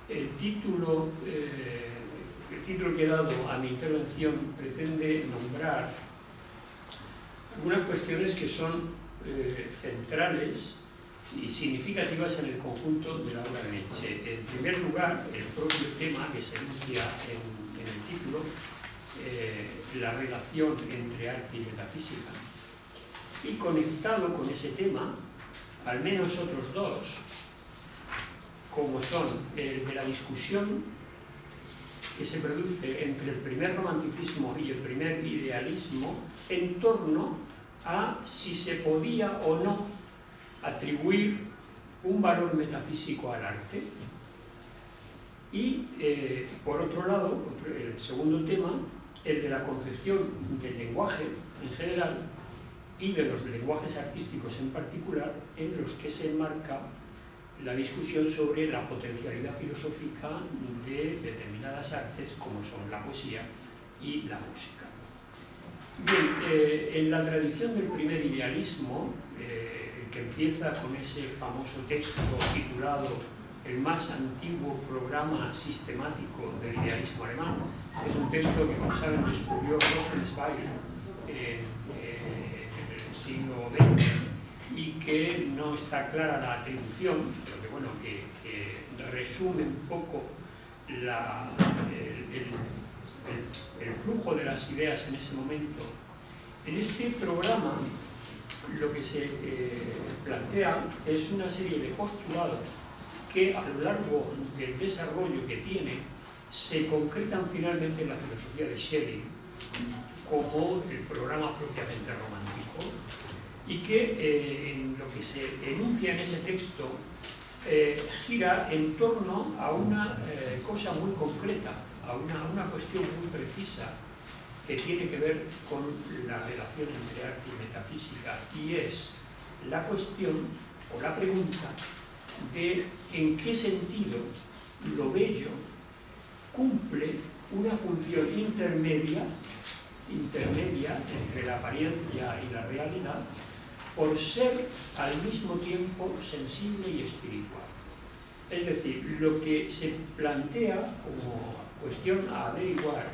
El título que he dado a mi intervención pretende nombrar algunas cuestiones que son centrales y significativas en el conjunto de la obra de Nietzsche. En primer lugar, el propio tema que se enuncia en el título, la relación entre arte y metafísica. Y conectado con ese tema, al menos otros dos, como son el de la discusión que se produce entre el primer romanticismo y el primer idealismo en torno a si se podía o no atribuir un valor metafísico al arte. Y, por otro lado, el segundo tema, el de la concepción del lenguaje en general y de los lenguajes artísticos en particular, en los que se enmarca la discusión sobre la potencialidad filosófica de determinadas artes como son la poesía y la música. Bien, en la tradición del primer idealismo, que empieza con ese famoso texto titulado El más antiguo programa sistemático del idealismo alemán, es un texto que, como saben, descubrió Rosenzweig en el siglo XX y que no está clara la atribución, pero que, bueno, que resume un poco el flujo de las ideas en ese momento. En este programa lo que se plantea es una serie de postulados que a lo largo del desarrollo que tiene se concretan finalmente en la filosofía de Schelling como el programa propiamente romántico, y que en lo que se enuncia en ese texto gira en torno a una cosa muy concreta, a una cuestión muy precisa que tiene que ver con la relación entre arte y metafísica, y es la cuestión o la pregunta de en qué sentido lo bello cumple una función intermedia entre la apariencia y la realidad, por ser al mismo tiempo sensible y espiritual. Es decir, lo que se plantea como cuestión a averiguar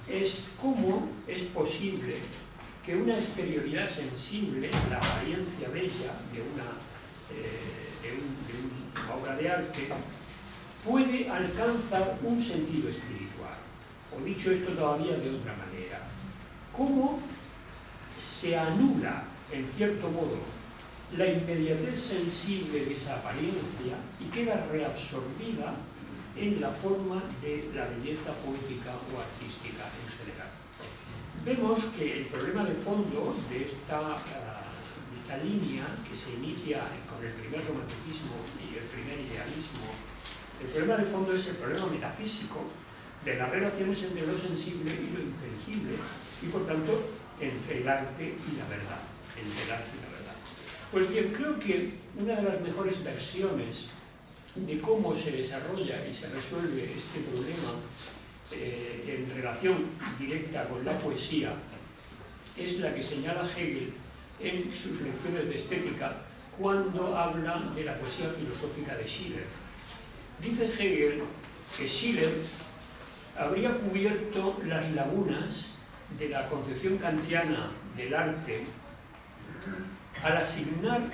es cómo es posible que una exterioridad sensible, la apariencia bella de una obra de arte, puede alcanzar un sentido espiritual. O dicho esto todavía de otra manera, cómo se anula, en cierto modo, la inmediatez sensible de esa apariencia y queda reabsorbida en la forma de la belleza poética o artística en general. Vemos que el problema de fondo de esta línea que se inicia con el primer romanticismo y el primer idealismo, el problema de fondo es el problema metafísico de las relaciones entre lo sensible y lo inteligible, y por tanto entre el arte y la verdad. Pues bien, creo que una de las mejores versiones de cómo se desarrolla y se resuelve este problema en relación directa con la poesía es la que señala Hegel en sus lecciones de estética cuando habla de la poesía filosófica de Schiller. Dice Hegel que Schiller habría cubierto las lagunas de la concepción kantiana del arte al asignar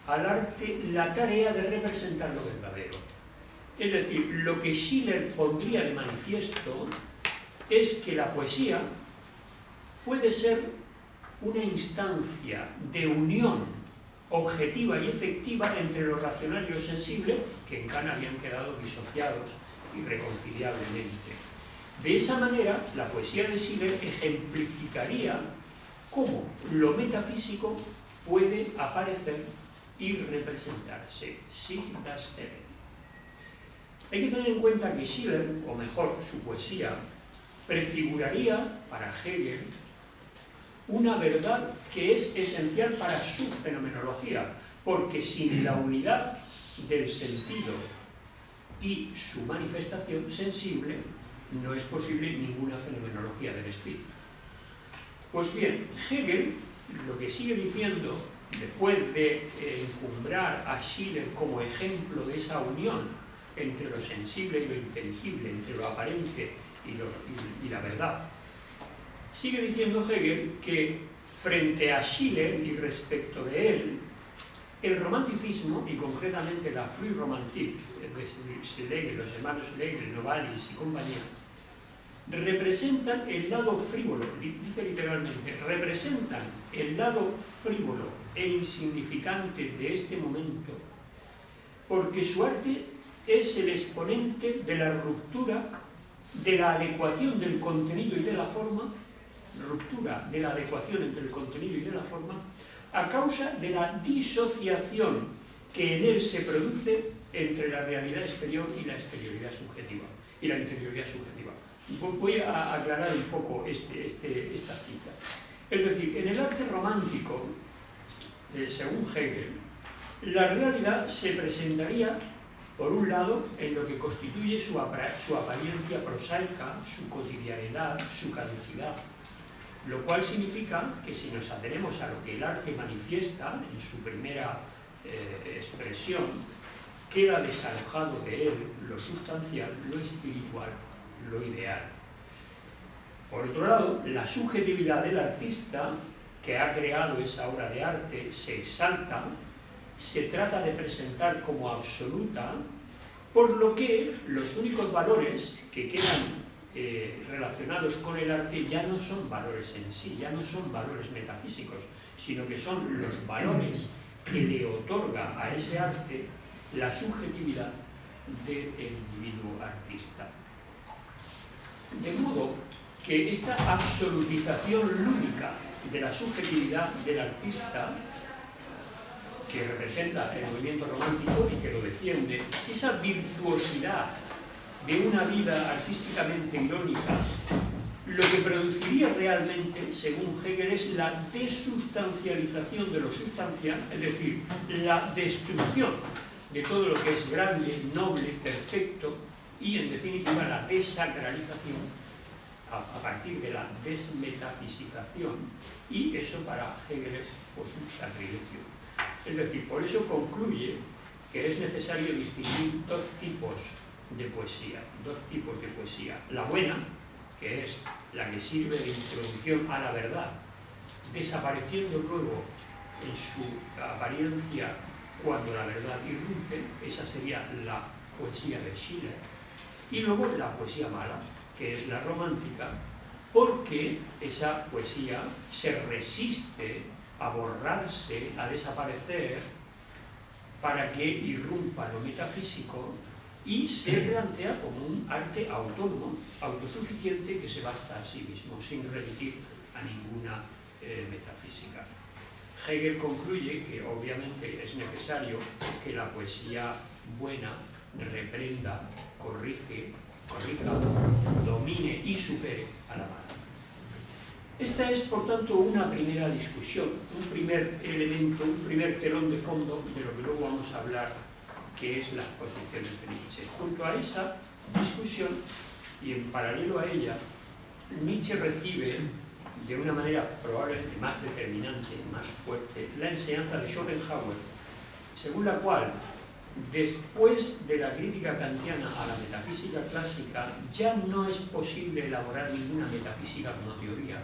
al arte la tarea de representar lo verdadero. Es decir, lo que Schiller pondría de manifiesto es que la poesía puede ser una instancia de unión objetiva y efectiva entre lo racional y lo sensible, que en Kant habían quedado disociados irreconciliablemente. De esa manera, la poesía de Schiller ejemplificaría cómo lo metafísico puede aparecer y representarse, sich darstellen. Hay que tener en cuenta que Schiller, o mejor, su poesía, prefiguraría para Hegel una verdad que es esencial para su fenomenología, porque sin la unidad del sentido y su manifestación sensible no es posible ninguna fenomenología del espíritu. Pues bien, Hegel lo que sigue diciendo, después de encumbrar a Schiller como ejemplo de esa unión entre lo sensible y lo inteligible, entre lo aparente y la verdad. Sigue diciendo Hegel que frente a Schiller y respecto de él, el romanticismo, y concretamente la Frühromantik, los hermanos Schlegel, Novalis y compañía, representan el lado frívolo, dice literalmente, representan el lado frívolo e insignificante de este momento, porque su arte es el exponente de la ruptura, de la adecuación del contenido y de la forma, ruptura de la adecuación entre el contenido y de la forma, a causa de la disociación que en él se produce entre la realidad exterior y la exterioridad subjetiva, y la interioridad subjetiva. Voy a aclarar un poco esta cita. Es decir, en el arte romántico, según Hegel, la realidad se presentaría, por un lado, en lo que constituye su apariencia prosaica, su cotidianidad, su caducidad, lo cual significa que si nos atenemos a lo que el arte manifiesta en su primera expresión, queda desalojado de él lo sustancial, lo espiritual, lo ideal. Por otro lado, la subjetividad del artista que ha creado esa obra de arte se exalta, se trata de presentar como absoluta, por lo que los únicos valores que quedan relacionados con el arte ya no son valores en sí, ya no son valores metafísicos, sino que son los valores que le otorga a ese arte la subjetividad del individuo artista. De modo que esta absolutización lúdica de la subjetividad del artista, que representa el movimiento romántico y que lo defiende, esa virtuosidad de una vida artísticamente irónica, lo que produciría realmente, según Hegel, es la desustancialización de lo sustancial, es decir, la destrucción de todo lo que es grande, noble, perfecto, y en definitiva la desacralización a partir de la desmetafisización, y eso para Hegel es pues, un sacrilegio. Es decir, por eso concluye que es necesario distinguir dos tipos de poesía. La buena, que es la que sirve de introducción a la verdad, desapareciendo luego en su apariencia cuando la verdad irrumpe, esa sería la poesía de Schiller. Y luego la poesía mala, que es la romántica, porque esa poesía se resiste a borrarse, a desaparecer, para que irrumpa lo metafísico y se plantea como un arte autónomo, autosuficiente, que se basta a sí mismo, sin remitir a ninguna metafísica. Hegel concluye que obviamente es necesario que la poesía buena reprenda, corrija, domine y supere a la mala. Esta es, por tanto, una primera discusión, un primer elemento, un primer telón de fondo de lo que luego vamos a hablar, que es las posiciones de Nietzsche. Junto a esa discusión, y en paralelo a ella, Nietzsche recibe, de una manera probablemente más determinante, más fuerte, la enseñanza de Schopenhauer, según la cual, después de la crítica kantiana a la metafísica clásica, ya no es posible elaborar ninguna metafísica como teoría,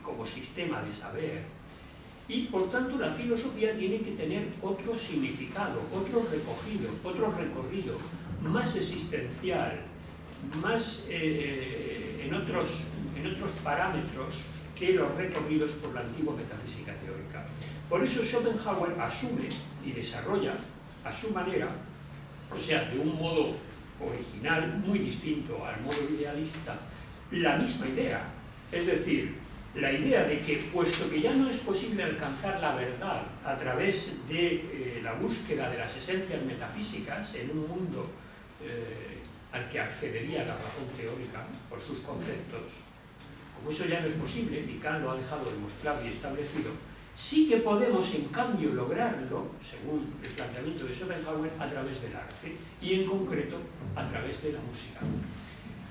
como sistema de saber, y por tanto la filosofía tiene que tener otro significado, otro recorrido, más existencial, más en otros parámetros que los recorridos por la antigua metafísica teórica. Por eso Schopenhauer asume y desarrolla a su manera, o sea, de un modo original, muy distinto al modo idealista, la misma idea. Es decir, la idea de que, puesto que ya no es posible alcanzar la verdad a través de la búsqueda de las esencias metafísicas en un mundo al que accedería la razón teórica por sus conceptos, como eso ya no es posible, y Kant lo ha dejado demostrado y establecido, sí que podemos, en cambio, lograrlo, según el planteamiento de Schopenhauer, a través del arte, y en concreto, a través de la música.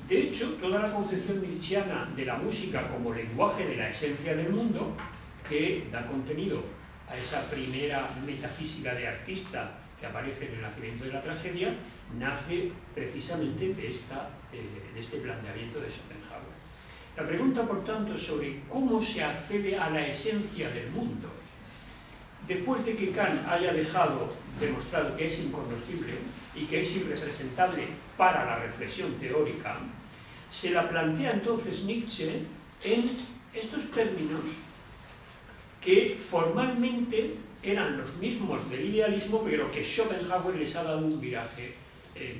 De hecho, toda la concepción nietzscheana de la música como lenguaje de la esencia del mundo, que da contenido a esa primera metafísica de artista que aparece en el nacimiento de la tragedia, nace precisamente de este planteamiento de Schopenhauer. La pregunta, por tanto, sobre cómo se accede a la esencia del mundo, después de que Kant haya demostrado que es inconocible y que es irrepresentable para la reflexión teórica, se la plantea entonces Nietzsche en estos términos que formalmente eran los mismos del idealismo, pero que Schopenhauer les ha dado un viraje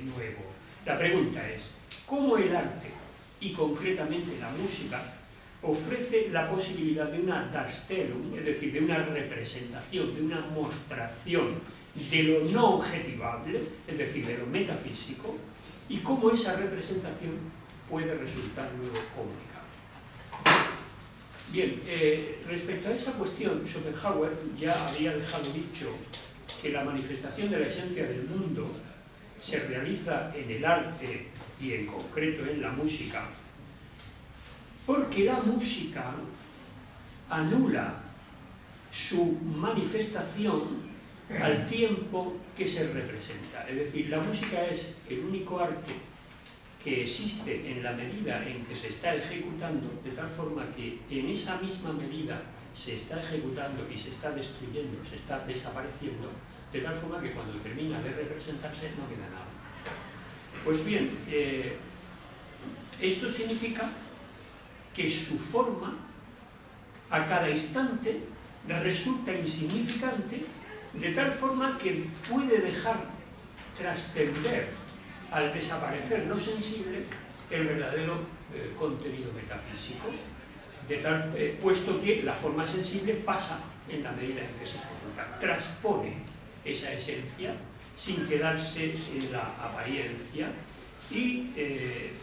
nuevo. La pregunta es, ¿cómo el arte, y concretamente la música, ofrece la posibilidad de una Darstellung, es decir, de una representación, de una mostración de lo no objetivable, es decir, de lo metafísico, y cómo esa representación puede resultar luego comunicable? Bien, respecto a esa cuestión, Schopenhauer ya había dejado dicho que la manifestación de la esencia del mundo se realiza en el arte y en concreto en la música, porque la música anula su manifestación al tiempo que se representa. Es decir, la música es el único arte que existe en la medida en que se está ejecutando, de tal forma que en esa misma medida se está ejecutando y se está destruyendo, se está desapareciendo, de tal forma que cuando termina de representarse no queda nada. Pues bien, esto significa que su forma a cada instante resulta insignificante, de tal forma que puede dejar trascender al desaparecer lo sensible el verdadero contenido metafísico, puesto que la forma sensible pasa en la medida en que se ejecuta, transpone esa esencia sin quedarse en la apariencia y,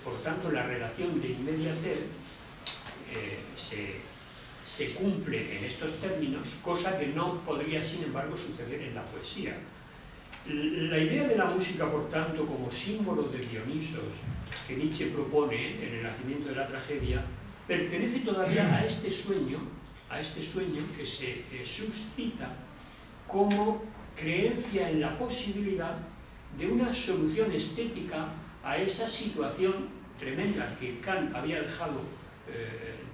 por tanto, la relación de inmediatez se cumple en estos términos, cosa que no podría, sin embargo, suceder en la poesía. La idea de la música, por tanto, como símbolo de Dionisos que Nietzsche propone en el nacimiento de la tragedia, pertenece todavía a este sueño que se suscita como creencia en la posibilidad de una solución estética a esa situación tremenda que Kant había dejado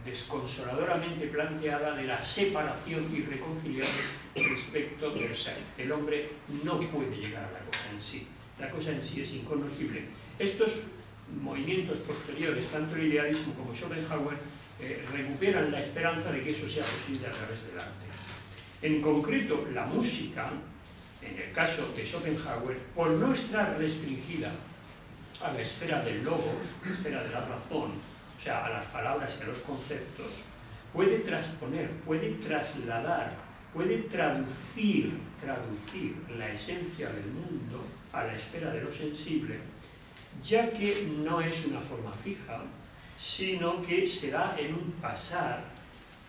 desconsoladoramente planteada de la separación irreconciliable respecto del ser. El hombre no puede llegar a la cosa en sí. La cosa en sí es inconocible. Estos movimientos posteriores, tanto el idealismo como Schopenhauer, recuperan la esperanza de que eso sea posible a través del arte. En concreto, la música, en el caso de Schopenhauer, por no estar restringida a la esfera del logos, la esfera de la razón, o sea, a las palabras y a los conceptos, puede transponer, puede trasladar, puede traducir la esencia del mundo a la esfera de lo sensible, ya que no es una forma fija, sino que se da en un pasar,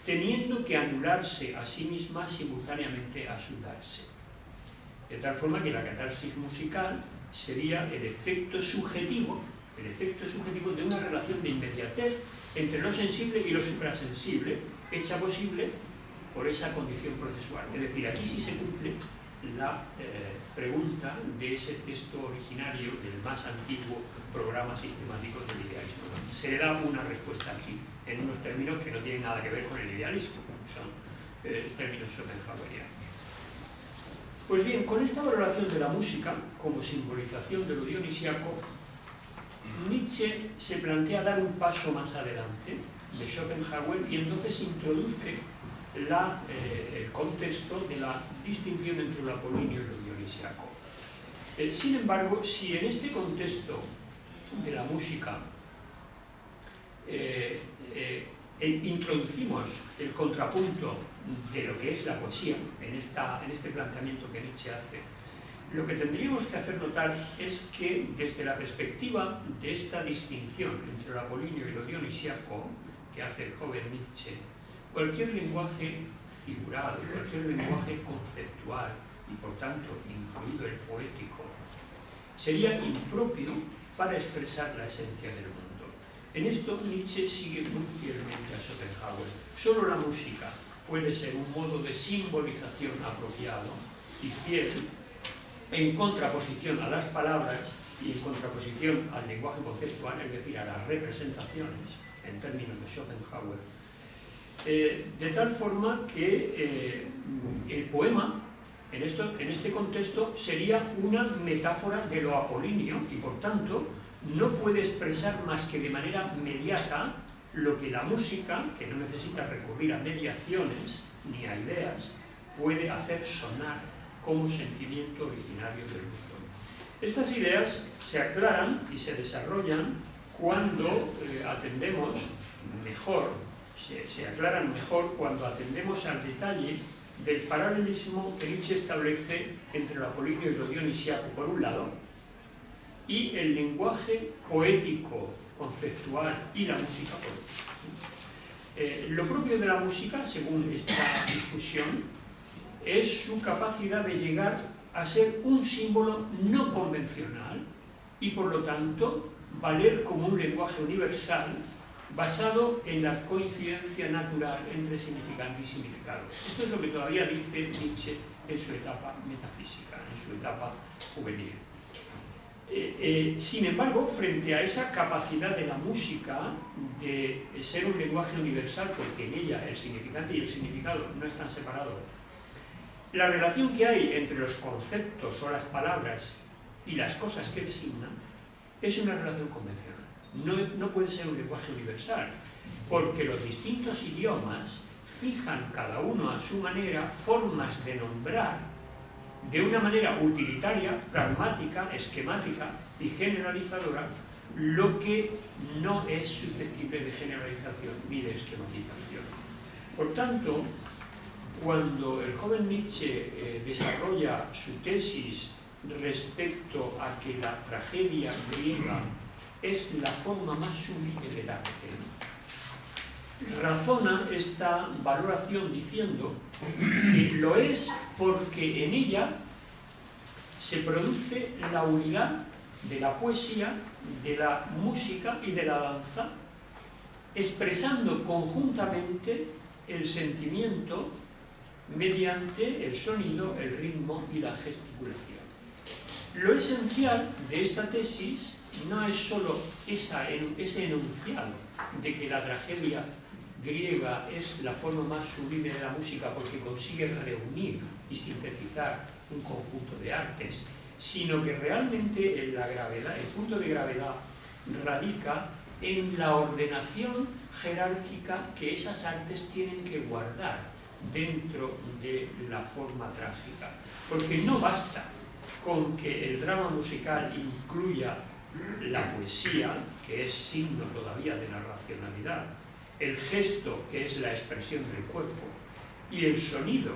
teniendo que anularse a sí misma simultáneamente a su darse. De tal forma que la catarsis musical sería el efecto subjetivo de una relación de inmediatez entre lo sensible y lo suprasensible, hecha posible por esa condición procesual. Es decir, aquí sí se cumple la pregunta de ese texto originario del más antiguo programa sistemático del idealismo. Se le da una respuesta aquí, en unos términos que no tienen nada que ver con el idealismo, son términos schopenhauerianos. Pues bien, con esta valoración de la música como simbolización de lo dionisiaco, Nietzsche se plantea dar un paso más adelante de Schopenhauer y entonces introduce el contexto de la distinción entre lo apolíneo y lo dionisiaco. Sin embargo, si en este contexto de la música introducimos el contrapunto de lo que es la poesía en este planteamiento que Nietzsche hace, lo que tendríamos que hacer notar es que desde la perspectiva de esta distinción entre lo apolíneo y lo dionisiaco que hace el joven Nietzsche, cualquier lenguaje figurado, cualquier lenguaje conceptual y por tanto incluido el poético, sería impropio para expresar la esencia del mundo. En esto Nietzsche sigue muy fielmente a Schopenhauer. Solo la música puede ser un modo de simbolización apropiado y fiel en contraposición a las palabras y en contraposición al lenguaje conceptual, es decir, a las representaciones, en términos de Schopenhauer, de tal forma que el poema, en este contexto, sería una metáfora de lo apolíneo y, por tanto, no puede expresar más que de manera mediata lo que la música, que no necesita recurrir a mediaciones ni a ideas, puede hacer sonar como sentimiento originario del mundo. Estas ideas se aclaran y se desarrollan cuando atendemos mejor, se aclaran mejor cuando atendemos al detalle del paralelismo que Nietzsche establece entre lo apolíneo y lo dionisiaco, por un lado, y el lenguaje poético, conceptual y la música poética. Lo propio de la música, según esta discusión, es su capacidad de llegar a ser un símbolo no convencional y, por lo tanto, valer como un lenguaje universal basado en la coincidencia natural entre significante y significado. Esto es lo que todavía dice Nietzsche en su etapa metafísica, en su etapa juvenil. Sin embargo, frente a esa capacidad de la música de ser un lenguaje universal, porque en ella el significante y el significado no están separados, la relación que hay entre los conceptos o las palabras y las cosas que designan es una relación convencional. No puede ser un lenguaje universal, porque los distintos idiomas fijan cada uno a su manera formas de nombrar de una manera utilitaria, pragmática, esquemática y generalizadora lo que no es susceptible de generalización ni de esquematización. Por tanto, cuando el joven Nietzsche desarrolla su tesis respecto a que la tragedia griega es la forma más sublime del arte, razona esta valoración diciendo que lo es porque en ella se produce la unidad de la poesía, de la música y de la danza, expresando conjuntamente el sentimiento mediante el sonido, el ritmo y la gesticulación. Lo esencial de esta tesis no es solo ese enunciado de que la tragedia griega es la forma más sublime de la música porque consigue reunir y sintetizar un conjunto de artes, sino que realmente la gravedad, el punto de gravedad radica en la ordenación jerárquica que esas artes tienen que guardar dentro de la forma trágica. Porque no basta con que el drama musical incluya la poesía, que es signo todavía de la racionalidad, el gesto, que es la expresión del cuerpo, y el sonido,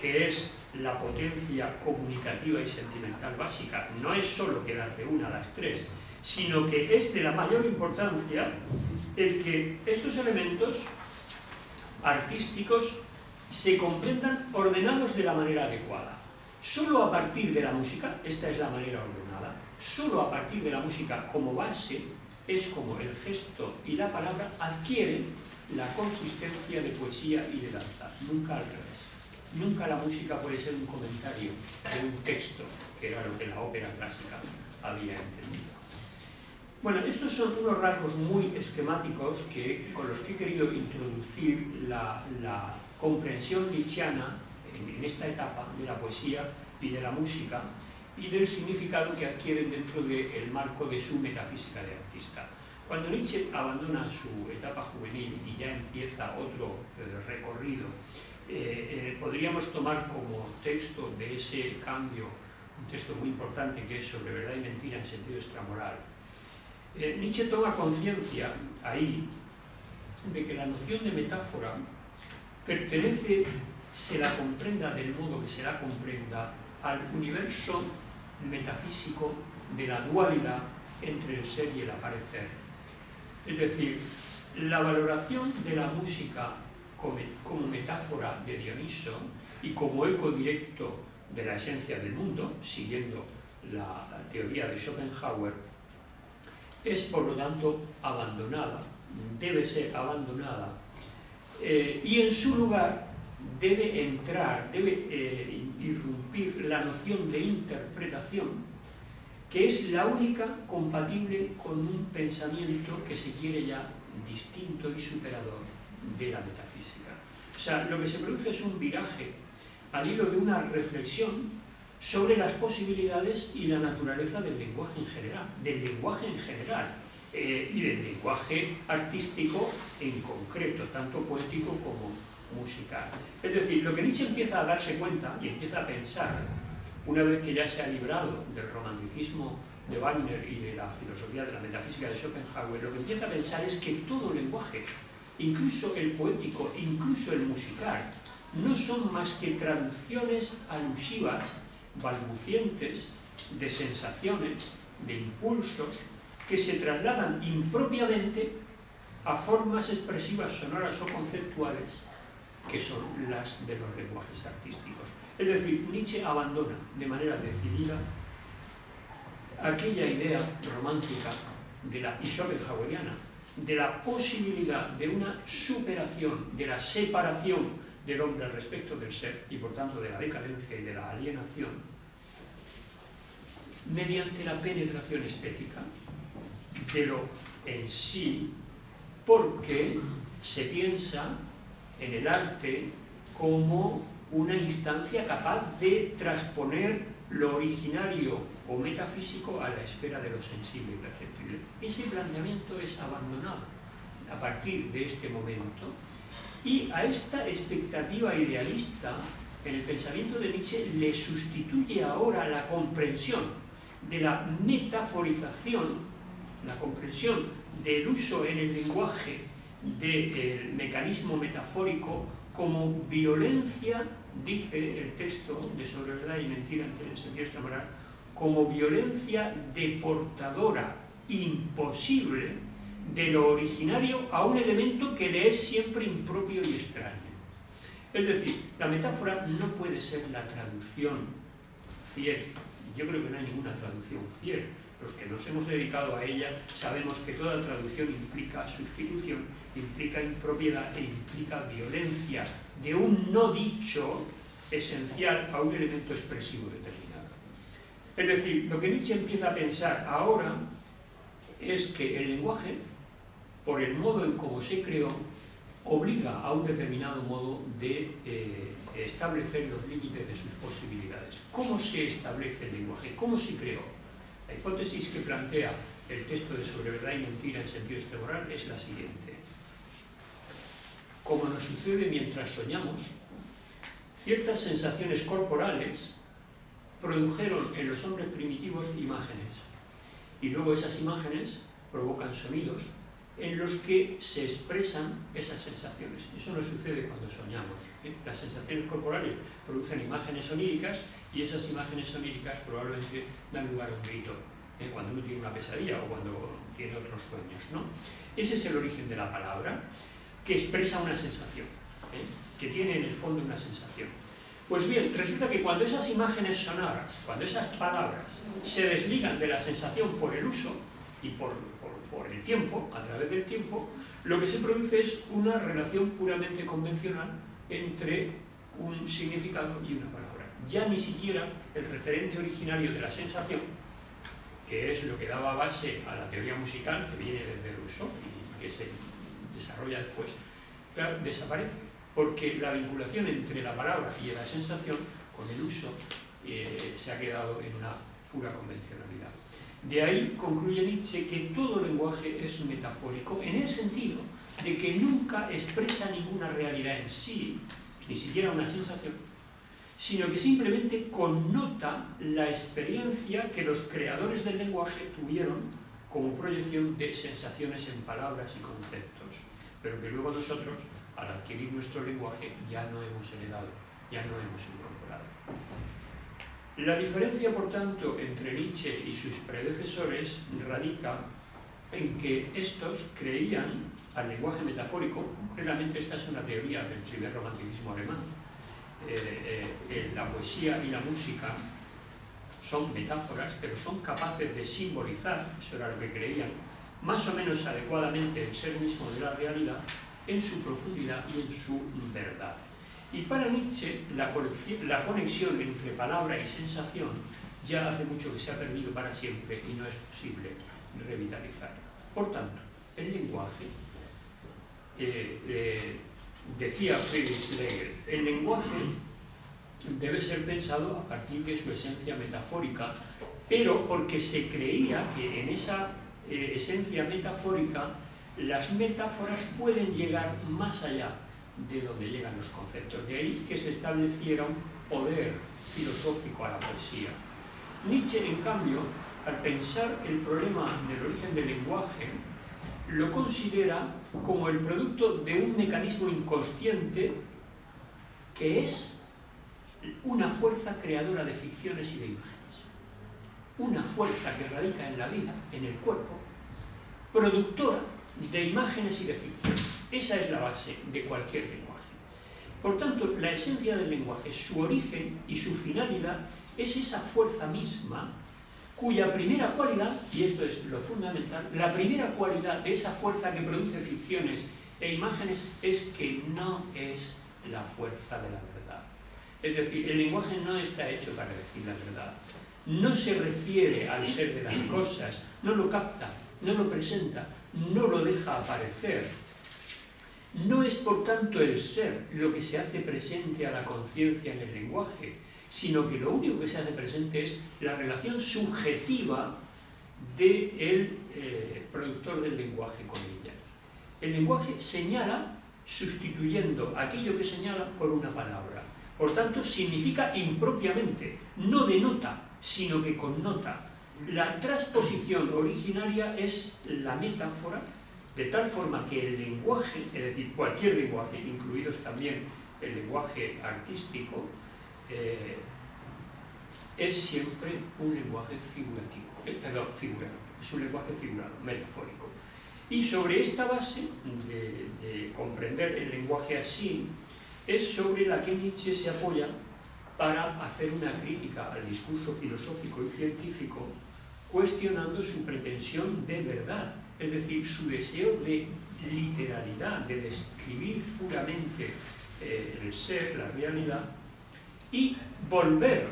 que es la potencia comunicativa y sentimental básica. No es solo que las reúna a las tres, sino que es de la mayor importancia el que estos elementos artísticos se comprendan ordenados de la manera adecuada. Solo a partir de la música, esta es la manera ordenada, solo a partir de la música como base es como el gesto y la palabra adquieren la consistencia de poesía y de danza, nunca al revés. Nunca la música puede ser un comentario de un texto, que era lo que la ópera clásica había entendido. Bueno, estos son unos rasgos muy esquemáticos con los que he querido introducir la comprensión nietzscheana en esta etapa de la poesía y de la música y del significado que adquieren dentro del marco de su metafísica de artista. Cuando Nietzsche abandona su etapa juvenil y ya empieza otro recorrido, podríamos tomar como texto de ese cambio un texto muy importante que es sobre verdad y mentira en sentido extramoral. Nietzsche toma conciencia ahí de que la noción de metáfora pertenece, se la comprenda del modo que se la comprenda, al universo metafísico de la dualidad entre el ser y el aparecer. Es decir, la valoración de la música como metáfora de Dioniso y como eco directo de la esencia del mundo, siguiendo la teoría de Schopenhauer, es por lo tanto abandonada, debe ser abandonada, y en su lugar debe entrar, debe irrumpir la noción de interpretación, que es la única compatible con un pensamiento que se quiere ya distinto y superador de la metafísica. O sea, lo que se produce es un viraje al hilo de una reflexión sobre las posibilidades y la naturaleza del lenguaje en general, y del lenguaje artístico en concreto, tanto poético como musical. Es decir, lo que Nietzsche empieza a darse cuenta y empieza a pensar, una vez que ya se ha librado del romanticismo de Wagner y de la filosofía de la metafísica de Schopenhauer, lo que empieza a pensar es que todo lenguaje, incluso el poético, incluso el musical, no son más que traducciones alusivas, balbucientes, de sensaciones, de impulsos, que se trasladan impropiamente a formas expresivas, sonoras o conceptuales, que son las de los lenguajes artísticos. Es decir, Nietzsche abandona de manera decidida aquella idea romántica y schopenhaueriana de la posibilidad de una superación, de la separación del hombre al respecto del ser y por tanto de la decadencia y de la alienación mediante la penetración estética de lo en sí, porque se piensa en el arte como una instancia capaz de transponer lo originario o metafísico a la esfera de lo sensible y perceptible. Ese planteamiento es abandonado a partir de este momento, y a esta expectativa idealista en el pensamiento de Nietzsche le sustituye ahora la comprensión de la metaforización, la comprensión del uso en el lenguaje del mecanismo metafórico como violencia, dice el texto de Sobre Verdad y Mentira en el sentido extramoral, como violencia deportadora imposible de lo originario a un elemento que le es siempre impropio y extraño. Es decir, la metáfora no puede ser la traducción fiel. Yo creo que no hay ninguna traducción fiel. Los que nos hemos dedicado a ella sabemos que toda traducción implica sustitución, implica impropiedad e implica violencia de un no dicho esencial a un elemento expresivo determinado. Es decir, lo que Nietzsche empieza a pensar ahora es que el lenguaje, por el modo en cómo se creó, obliga a un determinado modo de establecer los límites de sus posibilidades. ¿Cómo se establece el lenguaje? ¿Cómo se creó? La hipótesis que plantea el texto de Sobre Verdad y Mentira en sentido extramoral es la siguiente. Como nos sucede mientras soñamos, ciertas sensaciones corporales produjeron en los hombres primitivos imágenes, y luego esas imágenes provocan sonidos en los que se expresan esas sensaciones. Eso nos sucede cuando soñamos. Las sensaciones corporales producen imágenes oníricas, y esas imágenes oníricas probablemente dan lugar a un grito, cuando uno tiene una pesadilla o cuando tiene otros sueños, ¿no? Ese es el origen de la palabra, que expresa una sensación, que tiene en el fondo una sensación. Pues bien, resulta que cuando esas imágenes sonoras, cuando esas palabras se desligan de la sensación por el uso y por el tiempo, a través del tiempo, lo que se produce es una relación puramente convencional entre un significado y una palabra. Ya ni siquiera el referente originario de la sensación, que es lo que daba base a la teoría musical, que viene desde Rousseau y que se desarrolla después, claro, desaparece, porque la vinculación entre la palabra y la sensación, con el uso, se ha quedado en una pura convencionalidad. De ahí concluye Nietzsche que todo lenguaje es metafórico, en el sentido de que nunca expresa ninguna realidad en sí, ni siquiera una sensación, sino que simplemente connota la experiencia que los creadores del lenguaje tuvieron como proyección de sensaciones en palabras y conceptos, pero que luego nosotros, al adquirir nuestro lenguaje, ya no hemos heredado, ya no hemos incorporado. La diferencia, por tanto, entre Nietzsche y sus predecesores radica en que estos creían al lenguaje metafórico. Concretamente, esta es una teoría del primer romanticismo alemán. La poesía y la música son metáforas, pero son capaces de simbolizar, eso era lo que creían, más o menos adecuadamente el ser mismo de la realidad, en su profundidad y en su verdad. Y para Nietzsche la conexión entre palabra y sensación ya hace mucho que se ha perdido para siempre y no es posible revitalizarla. Por tanto, el lenguaje, decía Friedrich Schlegel, el lenguaje debe ser pensado a partir de su esencia metafórica, pero porque se creía que en esa esencia metafórica las metáforas pueden llegar más allá de donde llegan los conceptos. De ahí que se estableciera un poder filosófico a la poesía. Nietzsche, en cambio, al pensar el problema del origen del lenguaje, lo considera como el producto de un mecanismo inconsciente que es una fuerza creadora de ficciones y de imágenes. Una fuerza que radica en la vida, en el cuerpo, productora de imágenes y de ficciones. Esa es la base de cualquier lenguaje. Por tanto, la esencia del lenguaje, su origen y su finalidad es esa fuerza misma cuya primera cualidad, y esto es lo fundamental, la primera cualidad de esa fuerza que produce ficciones e imágenes es que no es la fuerza de la verdad. Es decir, el lenguaje no está hecho para decir la verdad. No se refiere al ser de las cosas, no lo capta, no lo presenta, no lo deja aparecer. No es, por tanto, el ser lo que se hace presente a la conciencia en el lenguaje, sino que lo único que se hace presente es la relación subjetiva del productor del lenguaje con ella. El lenguaje señala sustituyendo aquello que señala por una palabra. Por tanto, significa impropiamente, no denota, sino que connota. La transposición originaria es la metáfora, de tal forma que el lenguaje, es decir, cualquier lenguaje, incluidos también el lenguaje artístico, es siempre un lenguaje figurado, es un lenguaje figurado, metafórico. Y sobre esta base de comprender el lenguaje así, es sobre la que Nietzsche se apoya para hacer una crítica al discurso filosófico y científico, cuestionando su pretensión de verdad, es decir, su deseo de literalidad, de describir puramente el ser, la realidad, y volver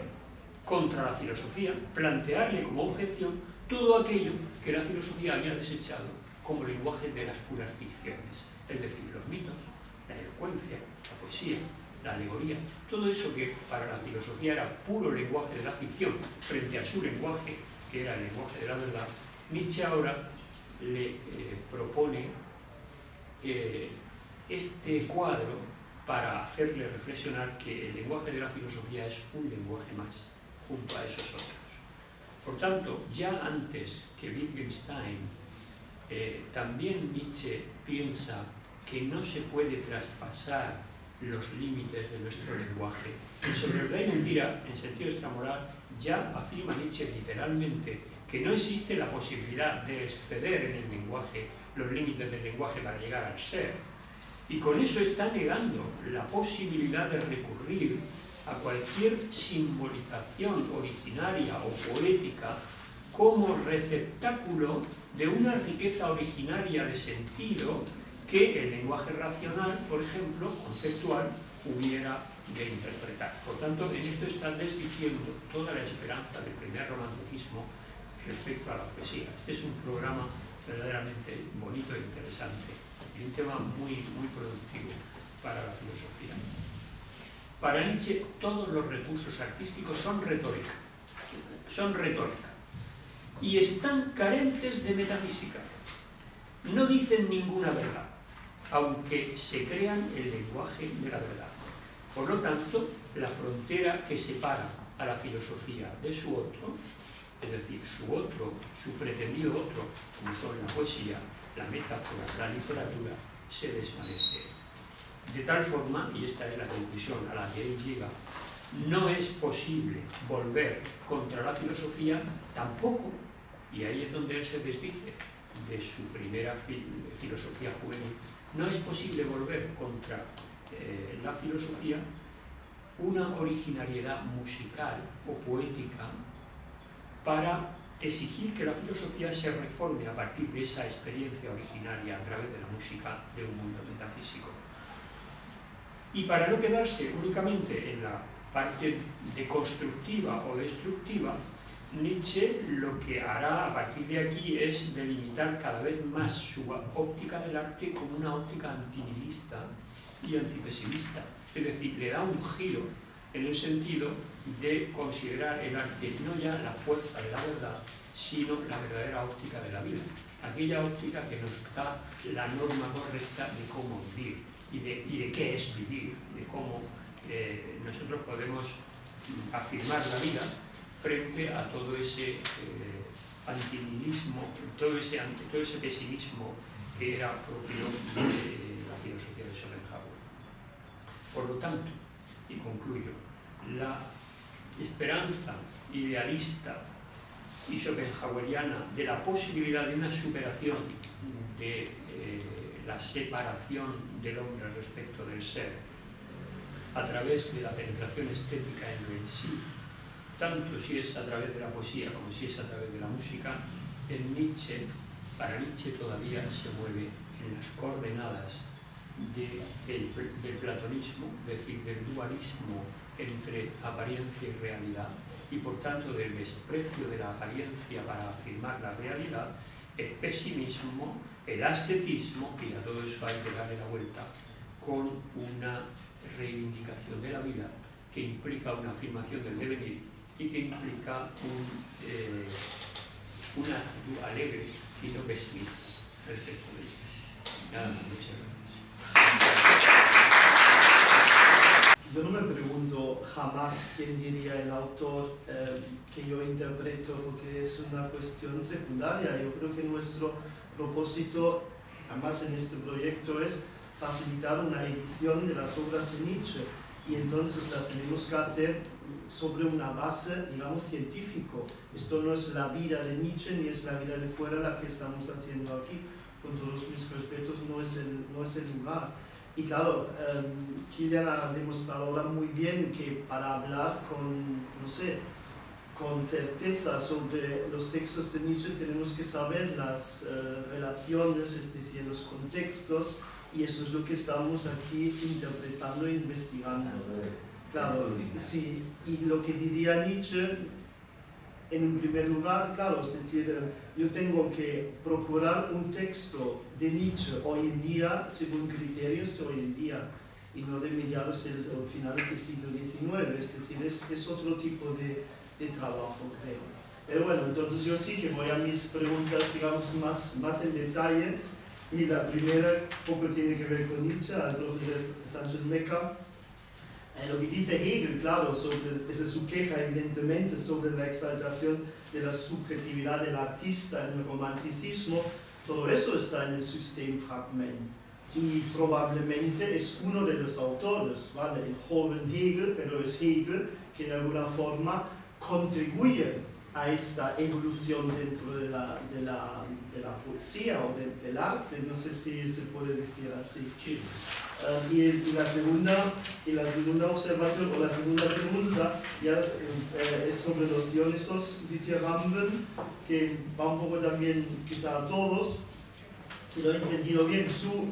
contra la filosofía, plantearle como objeción todo aquello que la filosofía había desechado como lenguaje de las puras ficciones, es decir, los mitos, la elocuencia, la poesía, la alegoría, todo eso que para la filosofía era puro lenguaje de la ficción frente a su lenguaje, que era el lenguaje de la verdad. Nietzsche ahora le propone este cuadro para hacerle reflexionar que el lenguaje de la filosofía es un lenguaje más, junto a esos otros. Por tanto, ya antes que Wittgenstein, también Nietzsche piensa que no se puede traspasar los límites de nuestro lenguaje. Y sobre verdad y mentira, en sentido extramoral, ya afirma Nietzsche literalmente que no existe la posibilidad de exceder en el lenguaje los límites del lenguaje para llegar al ser. Y con eso está negando la posibilidad de recurrir a cualquier simbolización originaria o poética como receptáculo de una riqueza originaria de sentido que el lenguaje racional, por ejemplo, conceptual, hubiera de interpretar. Por tanto, en esto está desdiciendo toda la esperanza del primer romanticismo respecto a la poesía. Este es un programa verdaderamente bonito e interesante y un tema muy, muy productivo para la filosofía. Para Nietzsche, todos los recursos artísticos son retórica, y están carentes de metafísica. No dicen ninguna verdad, aunque se crean el lenguaje de la verdad. Por lo tanto, la frontera que separa a la filosofía de su otro, es decir, su pretendido otro, como son la poesía, la metáfora, la literatura, se desvanece. De tal forma, y esta es la conclusión a la que él llega, no es posible volver contra la filosofía tampoco, y ahí es donde él se desdice de su primera filosofía juvenil, no es posible volver contra la filosofía una originariedad musical o poética para exigir que la filosofía se reforme a partir de esa experiencia originaria a través de la música de un mundo metafísico. Y para no quedarse únicamente en la parte deconstructiva o destructiva, Nietzsche lo que hará a partir de aquí es delimitar cada vez más su óptica del arte como una óptica antinihilista y antipesimista. Es decir, le da un giro en el sentido de considerar el arte no ya la fuerza de la verdad, sino la verdadera óptica de la vida. Aquella óptica que nos da la norma correcta de cómo vivir y de qué es vivir, de cómo nosotros podemos afirmar la vida frente a todo ese antinihilismo, todo ese pesimismo que era propio de la filosofía de Schopenhauer. Por lo tanto, y concluyo, la esperanza idealista y schopenhaueriana de la posibilidad de una superación de la separación del hombre respecto del ser a través de la penetración estética en lo en sí, tanto si es a través de la poesía como si es a través de la música, en Nietzsche, para Nietzsche todavía se mueve en las coordenadas del platonismo, es decir, del dualismo entre apariencia y realidad, y por tanto del desprecio de la apariencia para afirmar la realidad, el pesimismo, el ascetismo, y a todo eso hay que darle la vuelta, con una reivindicación de la vida que implica una afirmación del devenir y que implica una actitud alegre y no pesimista respecto de ello. Nada más, muchas gracias. Yo no me pregunto jamás quién diría el autor que yo interpreto, porque es una cuestión secundaria. Yo creo que nuestro propósito, además en este proyecto, es facilitar una edición de las obras de Nietzsche, y entonces las tenemos que hacer sobre una base, digamos, científico. Esto no es la vida de Nietzsche ni es la vida de fuera la que estamos haciendo aquí. Con todos mis respetos, no es el lugar. Y claro, Kilian ha demostrado ahora muy bien que para hablar con certeza sobre los textos de Nietzsche tenemos que saber las relaciones, es decir, los contextos, y eso es lo que estamos aquí interpretando e investigando. Claro, sí, y lo que diría Nietzsche, en un primer lugar, claro, es decir, yo tengo que procurar un texto de Nietzsche hoy en día según criterios de hoy en día, y no de mediados o finales del siglo XIX, es decir, es otro tipo de trabajo, creo. Pero bueno, entonces yo sí que voy a mis preguntas, digamos, más en detalle. Y la primera poco tiene que ver con Nietzsche, al profesor Sánchez Meca. Lo que dice Hegel, claro, esa es su queja evidentemente sobre la exaltación de la subjetividad del artista en el romanticismo, todo eso está en el Systemfragment. Y probablemente es uno de los autores, ¿vale? El joven Hegel, pero es Hegel que de alguna forma contribuye a esta evolución dentro de la poesía o del arte, no sé si se puede decir así. Sí. Y la segunda observación o la segunda pregunta ya es sobre los Dionysos Dithyramben, que va un poco también quizá a todos. Si lo he entendido bien, su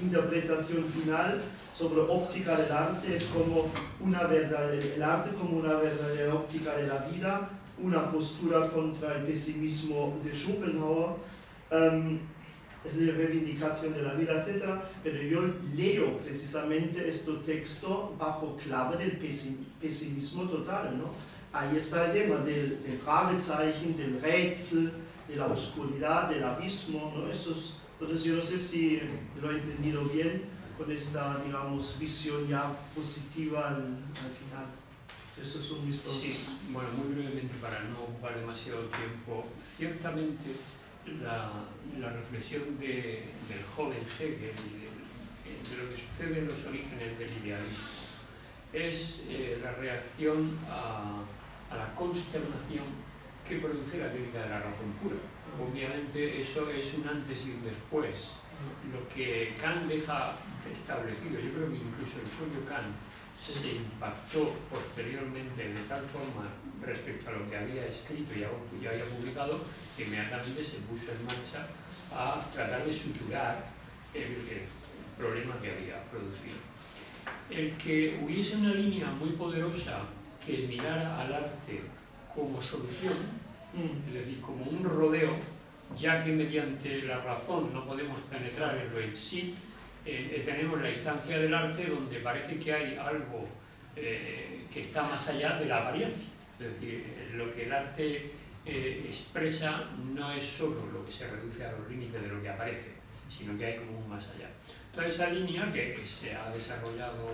interpretación final sobre óptica del arte es como el arte como una verdadera óptica de la vida, una postura contra el pesimismo de Schopenhauer, es la reivindicación de la vida, etc. Pero yo leo precisamente este texto bajo clave del pesimismo total, ¿no? Ahí está el tema del Fragezeichen, del Rätsel, de la oscuridad, del abismo, ¿no? Entonces yo no sé si lo he entendido bien con esta, digamos, visión ya positiva al final. Esos son mis dos. Sí, bueno, muy brevemente para no ocupar demasiado tiempo. Ciertamente la reflexión del joven Hegel y de lo que sucede en los orígenes del idealismo es la reacción a la consternación que produce la crítica de la razón pura. Obviamente eso es un antes y un después. Lo que Kant deja establecido, yo creo que incluso el propio Kant se impactó posteriormente de tal forma respecto a lo que había escrito y había publicado, que inmediatamente se puso en marcha a tratar de suturar el problema que había producido. el que hubiese una línea muy poderosa que mirara al arte como solución, es decir, como un rodeo, ya que mediante la razón no podemos penetrar en lo en sí, tenemos la instancia del arte donde parece que hay algo que está más allá de la apariencia. Es decir, lo que el arte expresa no es solo lo que se reduce a los límites de lo que aparece, sino que hay como un más allá. Toda esa línea que se ha desarrollado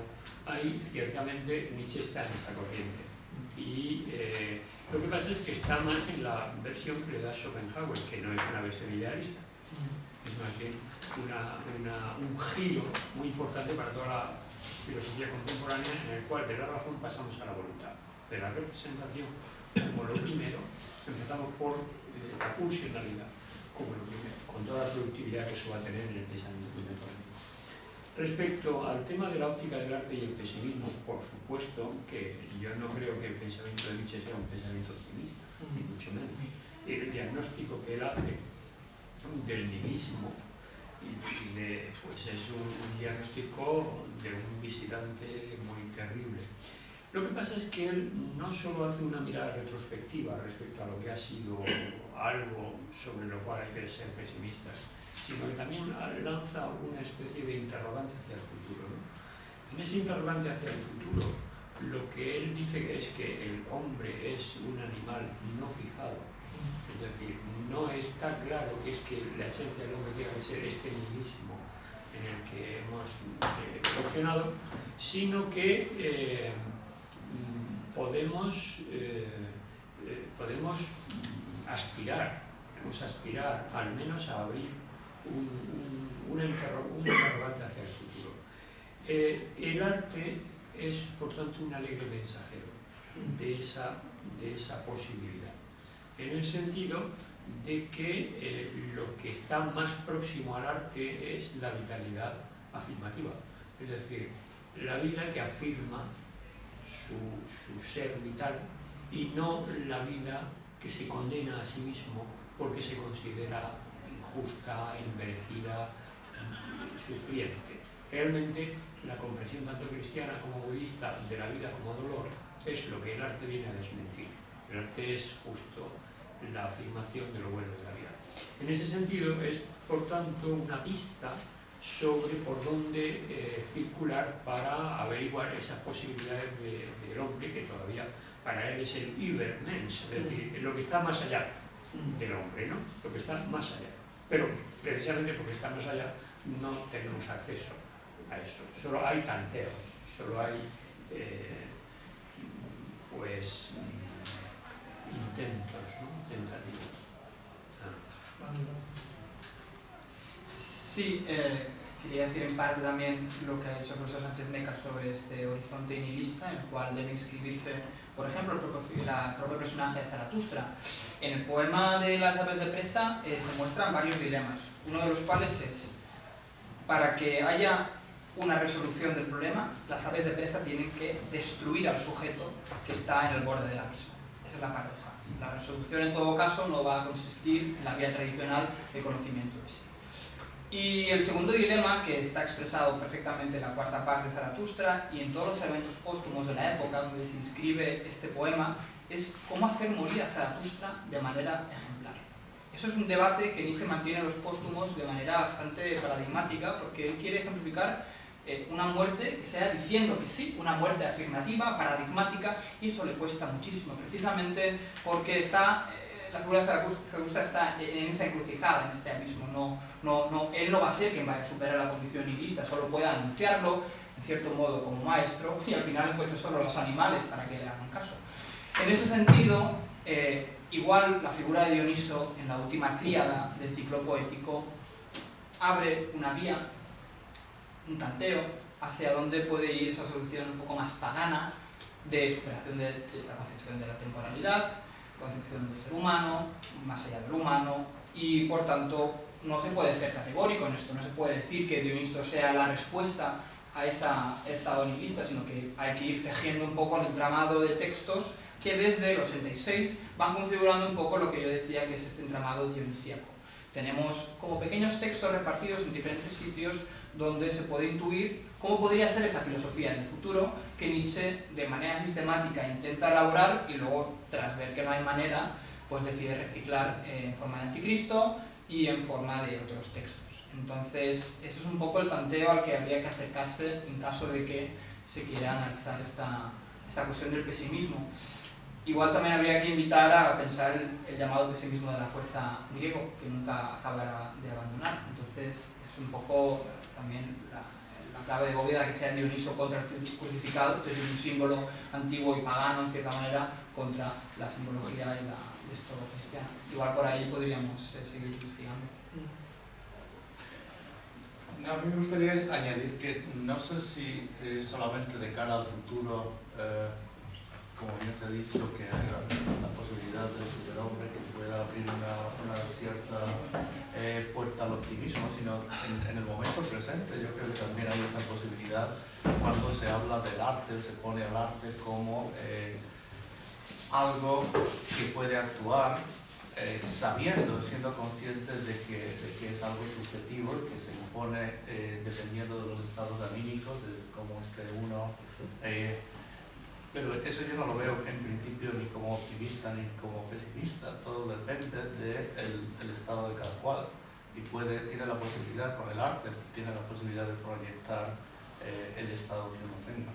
ahí, ciertamente Nietzsche está en esa corriente. Y lo que pasa es que está más en la versión que le da Schopenhauer, que no es una versión idealista, es más bien un giro muy importante para toda la filosofía contemporánea, en el cual de la razón pasamos a la voluntad, de la representación como lo primero, empezamos por la pulsionalidad como lo primero, con toda la productividad que eso va a tener en el pensamiento contemporáneo. Respecto al tema de la óptica del arte y el pesimismo, por supuesto que yo no creo que el pensamiento de Nietzsche sea un pensamiento optimista, ni mucho menos. El diagnóstico que él hace del nihilismo pues es un diagnóstico de un visitante muy terrible. Lo que pasa es que él no solo hace una mirada retrospectiva respecto a lo que ha sido algo sobre lo cual hay que ser pesimistas, sino que también lanza una especie de interrogante hacia el futuro, ¿no? En ese interrogante hacia el futuro, lo que él dice es que el hombre es un animal no fijado, es decir, no está claro que es que la esencia del hombre tiene que ser este nihilismo en el que hemos evolucionado, sino que podemos aspirar al menos a abrir un interrogante hacia el futuro. El arte es, por tanto, un alegre mensajero de esa posibilidad, en el sentido de que lo que está más próximo al arte es la vitalidad afirmativa, es decir, la vida que afirma su ser vital y no la vida que se condena a sí mismo porque se considera injusta, inmerecida, sufriente. Realmente la comprensión tanto cristiana como budista de la vida como dolor es lo que el arte viene a desmentir. El arte es justo la afirmación de lo bueno de la vida. En ese sentido es, por tanto, una pista sobre por dónde circular para averiguar esas posibilidades del hombre que todavía para él es el Übermensch, es decir, lo que está más allá del hombre, ¿no? Lo que está más allá. Pero precisamente porque está más allá no tenemos acceso a eso. Solo hay tanteos, solo hay pues intentos, ¿no? Tentativas. Sí, quería decir en parte también lo que ha dicho el profesor Sánchez Meca sobre este horizonte nihilista, en el cual debe inscribirse, por ejemplo, el propio personaje de Zaratustra. En el poema de las aves de presa se muestran varios dilemas, uno de los cuales es, para que haya una resolución del problema, las aves de presa tienen que destruir al sujeto que está en el borde del abismo. Esa es la paradoja. La resolución, en todo caso, no va a consistir en la vía tradicional de conocimiento de sí. Y el segundo dilema, que está expresado perfectamente en la cuarta parte de Zaratustra y en todos los elementos póstumos de la época donde se inscribe este poema, es cómo hacer morir a Zaratustra de manera ejemplar. Eso es un debate que Nietzsche mantiene en los póstumos de manera bastante paradigmática, porque él quiere ejemplificar una muerte que sea diciendo que sí, una muerte afirmativa, paradigmática, y eso le cuesta muchísimo, precisamente porque la figura de Zaratustra está en esa encrucijada, en este abismo. Él no va a ser quien vaya a superar la condición nihilista, solo puede anunciarlo, en cierto modo, como maestro, y al final encuentra solo los animales para que le hagan caso. En ese sentido, igual la figura de Dioniso, en la última tríada del ciclo poético, abre una vía, un tanteo, hacia dónde puede ir esa solución un poco más pagana de superación de esta concepción de la temporalidad, concepción del ser humano, más allá del humano, y por tanto no se puede ser categórico en esto, no se puede decir que Dioniso sea la respuesta a ese estado nihilista, sino que hay que ir tejiendo un poco el entramado de textos que desde el 86 van configurando un poco lo que yo decía que es este entramado dionisíaco. Tenemos como pequeños textos repartidos en diferentes sitios donde se puede intuir cómo podría ser esa filosofía en el futuro que Nietzsche de manera sistemática intenta elaborar y luego, tras ver que no hay manera, pues decide reciclar en forma de Anticristo y en forma de otros textos. Entonces, eso es un poco el tanteo al que habría que acercarse en caso de que se quiera analizar esta cuestión del pesimismo. Igual también habría que invitar a pensar el llamado pesimismo de la fuerza griego, que nunca acabará de abandonar. Entonces, es un poco también la clave de Bóveda que sea Dioniso contra el crucificado, que es un símbolo antiguo y pagano, en cierta manera, contra la simbología y esto cristiana. Igual por ahí podríamos seguir investigando. A mí me gustaría añadir que no sé si solamente de cara al futuro, como ya se ha dicho, que hay la posibilidad del superhombre que pueda abrir una cierta puerta al optimismo, sino en el momento presente. Yo creo que también hay esa posibilidad cuando se habla del arte, se pone al arte como algo que puede actuar sabiendo, siendo conscientes de que es algo subjetivo y que se impone dependiendo de los estados anímicos, de cómo esté uno. Pero eso yo no lo veo en principio ni como optimista ni como pesimista, todo depende del estado de cada cual. Y tiene la posibilidad con el arte, tiene la posibilidad de proyectar el estado que uno tenga.